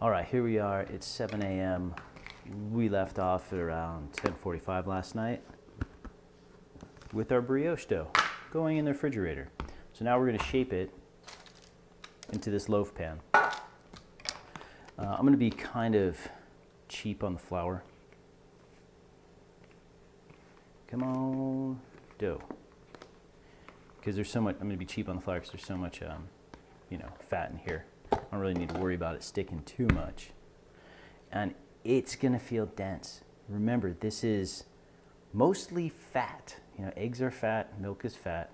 All right, here we are. It's 7 a.m. We left off at around 10:45 last night with our brioche dough going in the refrigerator. So now we're going to shape it into this loaf pan. I'm going to be kind of cheap on the flour. Come on, dough. Because there's so much, I'm going to be cheap on the flour because there's so much, fat in here. I don't really need to worry about it sticking too much. And it's going to feel dense. Remember, this is mostly fat. You know, eggs are fat, milk is fat,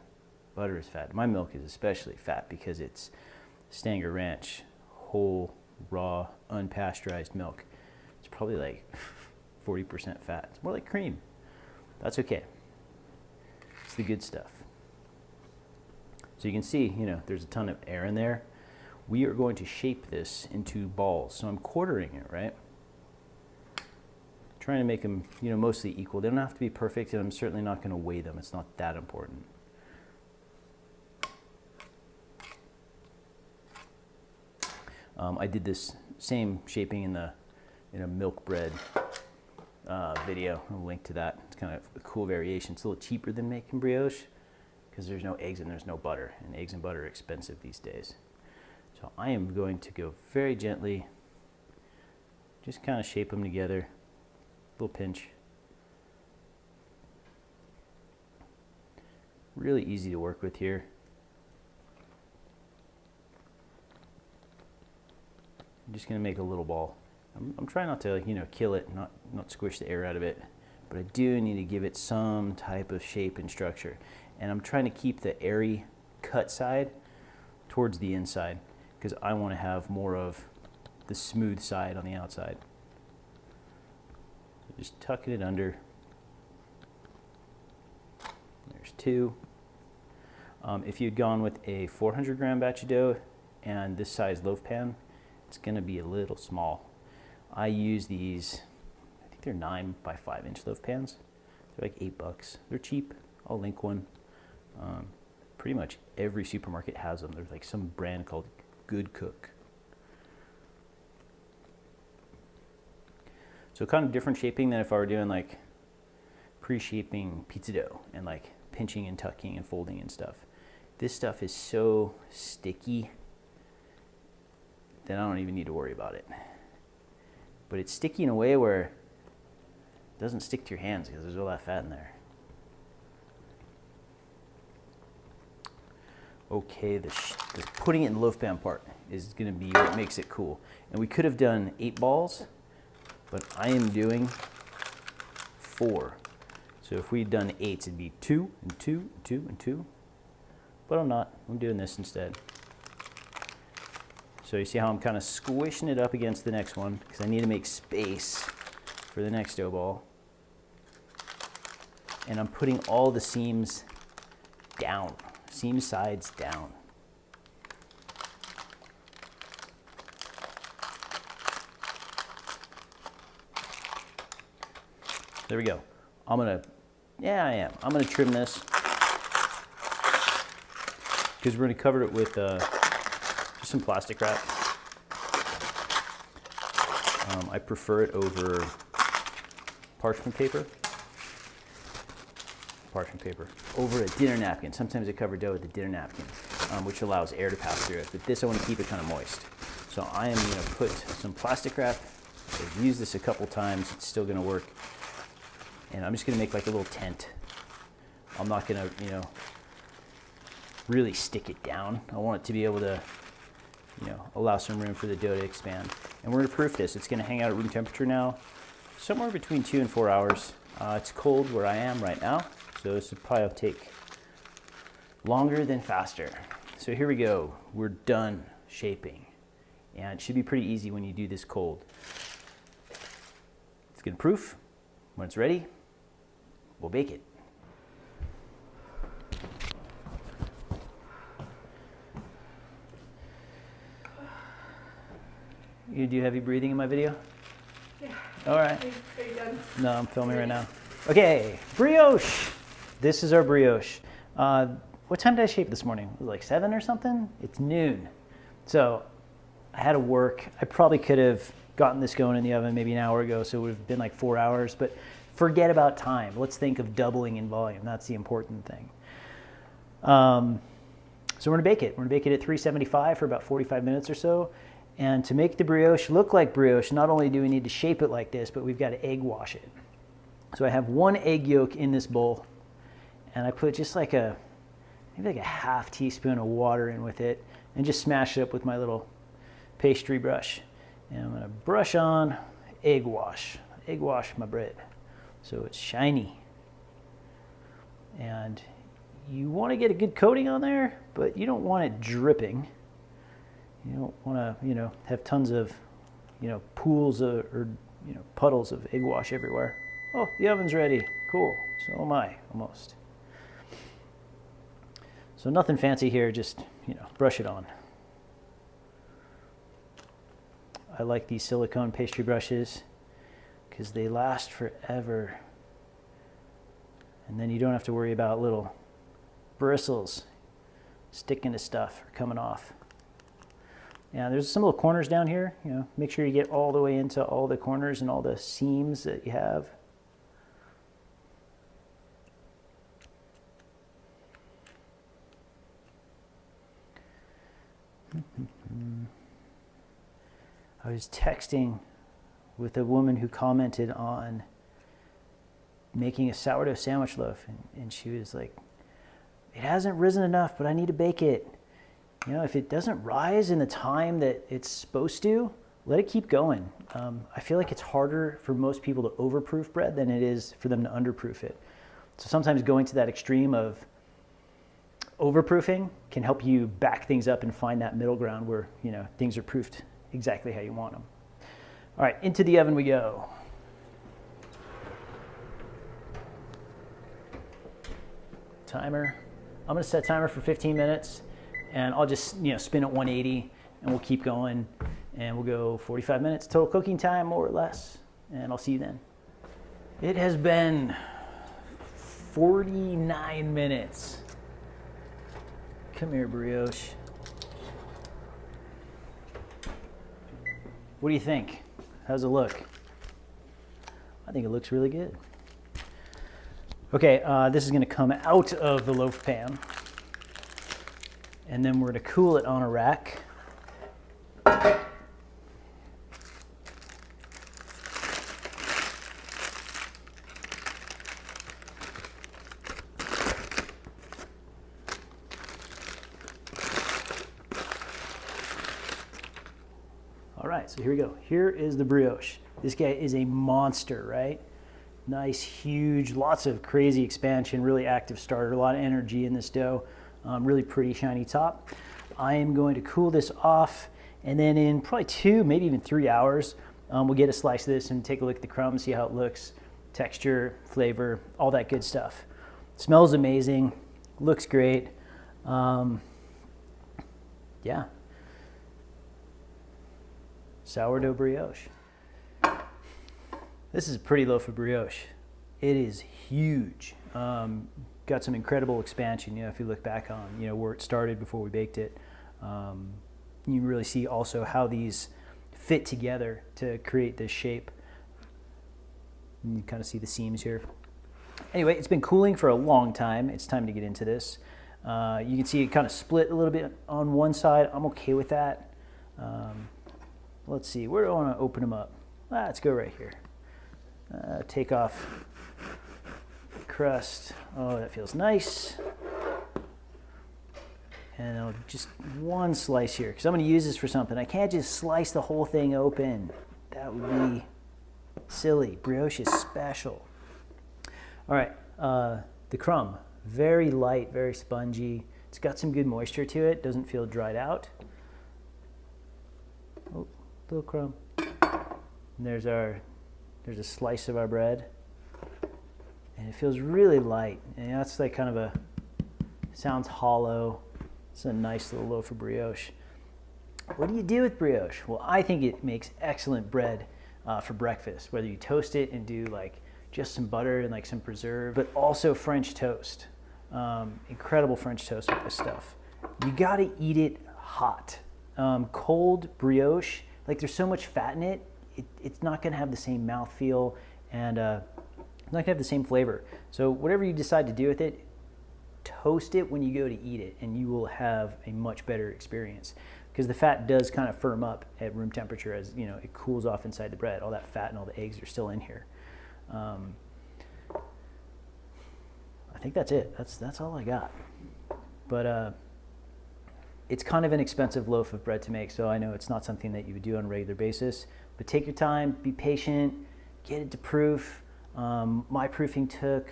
butter is fat. My milk is especially fat because it's Stanger Ranch, whole, raw, unpasteurized milk. It's probably like 40% fat. It's more like cream. That's okay. It's the good stuff. So you can see, there's a ton of air in there. We are going to shape this into balls. So I'm quartering it, right? Trying to make them, mostly equal. They don't have to be perfect, and I'm certainly not going to weigh them. It's not that important. I did this same shaping in a milk bread video. I'll link to that. It's kind of a cool variation. It's a little cheaper than making brioche because there's no eggs and there's no butter, and eggs and butter are expensive these days. So I am going to go very gently, just kind of shape them together, little pinch. Really easy to work with here. I'm just going to make a little ball. I'm trying not to, kill it, not squish the air out of it, but I do need to give it some type of shape and structure. And I'm trying to keep the airy cut side towards the inside because I want to have more of the smooth side on the outside. Just tucking it under. There's two. If you'd gone with a 400 gram batch of dough and this size loaf pan, it's going to be a little small. I use these, I think they're 9 by 5 inch loaf pans. They're like $8. They're cheap. I'll link one. Pretty much every supermarket has them. There's like some brand called Good Cook. So kind of different shaping than if I were doing like pre-shaping pizza dough and like pinching and tucking and folding and stuff. This stuff is so sticky that I don't even need to worry about it. But it's sticky in a way where it doesn't stick to your hands because there's all that fat in there. Okay, the putting it in the loaf pan part is going to be what makes it cool. And we could have done 8 balls, but I am doing 4. So if we'd done 8s, it'd be 2 and 2 and 2 and 2. But I'm not. I'm doing this instead. So you see how I'm kind of squishing it up against the next one because I need to make space for the next dough ball. And I'm putting all the seams down, seam sides down. There we go. I'm gonna trim this because we're gonna cover it with just some plastic wrap. I prefer it over parchment paper. Over a dinner napkin. Sometimes I cover dough with a dinner napkin, which allows air to pass through it. But this I want to keep it kind of moist. So I am going to put some plastic wrap. I've used this a couple times. It's still going to work. And I'm just going to make like a little tent. I'm not going to, really stick it down. I want it to be able to, allow some room for the dough to expand. And we're going to proof this. It's going to hang out at room temperature now, somewhere between 2 and 4 hours. It's cold where I am right now, so this will probably take longer than faster. So here we go. We're done shaping. And it should be pretty easy when you do this cold. It's going to proof. When it's ready, we'll bake it. You gonna do heavy breathing in my video? Yeah. All right. Are you done? No, I'm filming right now. Okay, brioche. This is our brioche. What time did I shape this morning? Was it like 7 or something? It's noon. So I had to work. I probably could have gotten this going in the oven maybe an hour ago, so it would have been like 4 hours, but forget about time. Let's think of doubling in volume. That's the important thing. So we're gonna bake it. We're gonna bake it at 375 for about 45 minutes or so. And to make the brioche look like brioche, not only do we need to shape it like this, but we've got to egg wash it. So I have 1 egg yolk in this bowl, and I put just like maybe like a half teaspoon of water in with it, and just smash it up with my little pastry brush. And I'm gonna brush on egg wash my bread so it's shiny. And you want to get a good coating on there, but you don't want it dripping. You don't want to, have tons of, pools or puddles of egg wash everywhere. Oh, the oven's ready. Cool. So am I, almost. So nothing fancy here, just, brush it on. I like these silicone pastry brushes because they last forever. And then you don't have to worry about little bristles sticking to stuff or coming off. Yeah, there's some little corners down here. Make sure you get all the way into all the corners and all the seams that you have. I was texting with a woman who commented on making a sourdough sandwich loaf, and she was like, it hasn't risen enough, but I need to bake it. If it doesn't rise in the time that it's supposed to, let it keep going. I feel like it's harder for most people to overproof bread than it is for them to underproof it. So sometimes going to that extreme of overproofing can help you back things up and find that middle ground where, things are proofed exactly how you want them. All right, into the oven we go. Timer. I'm going to set timer for 15 minutes. And I'll just, spin at 180 and we'll keep going, and we'll go 45 minutes total cooking time, more or less. And I'll see you then. It has been 49 minutes. Come here, brioche. What do you think? How's it look? I think it looks really good. Okay, this is gonna come out of the loaf pan. And then we're going to cool it on a rack. All right, so here we go. Here is the brioche. This guy is a monster, right? Nice, huge, lots of crazy expansion, really active starter, a lot of energy in this dough. Really pretty shiny top. I am going to cool this off, and then in probably 2, maybe even 3 hours, we'll get a slice of this and take a look at the crumbs, see how it looks, texture, flavor, all that good stuff. Smells amazing, looks great. Yeah. Sourdough brioche. This is a pretty loaf of brioche. It is huge. Got some incredible expansion, if you look back on, where it started before we baked it. You can really see also how these fit together to create this shape. And you kind of see the seams here. Anyway, it's been cooling for a long time. It's time to get into this. You can see it kind of split a little bit on one side. I'm okay with that. Let's see, where do I want to open them up? Let's go right here. Take off crust. Oh, that feels nice. And I'll just one slice here, because I'm going to use this for something. I can't just slice the whole thing open. That would be silly. Brioche is special. All right, the crumb, very light, very spongy. It's got some good moisture to it. Doesn't feel dried out. Oh, little crumb. And there's a slice of our bread. And it feels really light. And that's like kind of sounds hollow. It's a nice little loaf of brioche. What do you do with brioche? Well, I think it makes excellent bread for breakfast, whether you toast it and do like just some butter and like some preserve, but also French toast. Incredible French toast with this stuff. You gotta eat it hot. Cold brioche, like there's so much fat in it, it's not going to have the same mouthfeel, and it's not going to have the same flavor. So whatever you decide to do with it, toast it when you go to eat it, and you will have a much better experience, because the fat does kind of firm up at room temperature as you know it cools off inside the bread. All that fat and all the eggs are still in here. I think that's it. That's all I got. But it's kind of an expensive loaf of bread to make, so I know it's not something that you would do on a regular basis. But take your time, be patient, get it to proof. My proofing took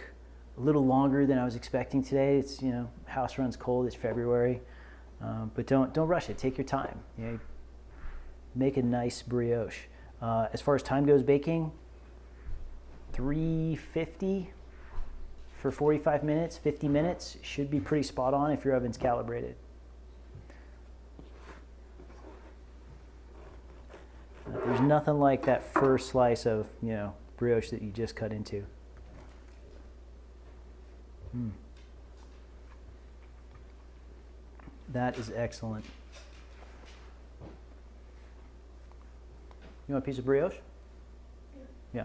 a little longer than I was expecting today. It's, you know, house runs cold, it's February. But don't rush it, take your time. You know, make a nice brioche. As far as time goes baking, 350 for 45 minutes, 50 minutes should be pretty spot on if your oven's calibrated. There's nothing like that first slice of, you know, brioche that you just cut into. That is excellent. You want a piece of brioche? Yeah.